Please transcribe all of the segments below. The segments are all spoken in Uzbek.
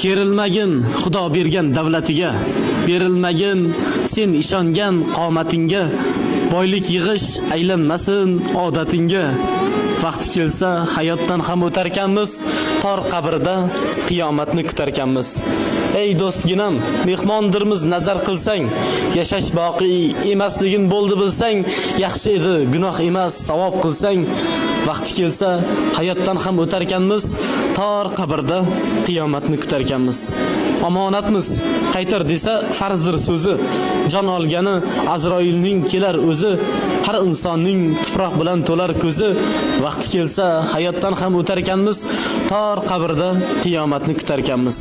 kerilmagin Xudo bergan davlatiga, berilmagin sen ishongan qomatingga, boylik yig'ish aylanmasin odatingga. Vaqti kelsa hayotdan ham o'tarkanmiz, tor qabrda qiyomatni kutarkanmiz. Ey do'stginam, mehmondirmiz nazar qilsang, yashash boqiy emasligin bo'ldi bilsang, yaxshi edi gunoh emas savob qilsang. Vaqti kelsa hayotdan ham o'tarkanmiz, tor qabrda qiyomatni kutarkanmiz. Omonatmiz, qaytar desa farzdir so'zi, jon olgani Azroilning kelar o'zi, har insonning tuproq bilan to'lar ko'zi. Vaqti kelsa hayotdan ham o'tarkanmiz, tor qabrda qiyomatni kutarkanmiz.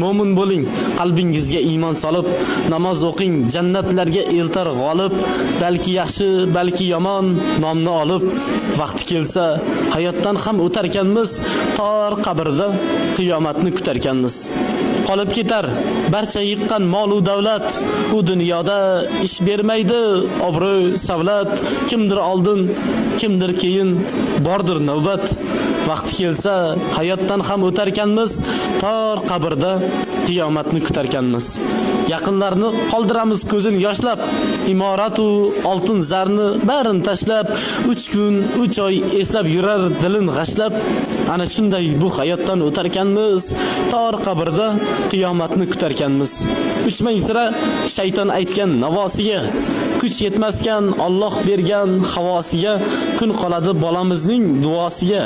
Mo'min bo'ling, qalbingizga iymon solib, namoz o'qing, jannatlarga eltar g'olib, balki yaxshi, balki yomon nomni olib. Vaqti kelsa hayotdan ham o'tarkanmiz, tor qabrda qiyomatni kutarkanmiz. Qolib ketar barcha yiqqan mol va davlat, u dunyoda ish bermaydi obro' savlat. Kimdir oldin, kimdir keyin, bordir navbat. Vaqti kelsa hayotdan ham o'tarkanmiz, tor qabrda qiyomatni kutarkanmiz. Yaqinlarni qoldiramiz ko'zin yoshlab, imorat va oltin zarni barin tashlab, 3 kun, 3 oy eslab yurar dilin g'ashlab. Ana shunday bu hayotdan o'tarkanmiz, tor qabrda qiyomatni kutarkanmiz. Uchmang sira shayton aytgan navosiga, kuch yetmaskan Alloh bergan havosiga, kun qoladi bolamizning duosiga.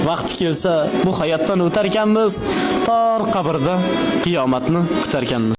Vaqti kelsa bu hayotdan o'tarkanmiz, tor qabrda qiyomatni kutarkanmiz.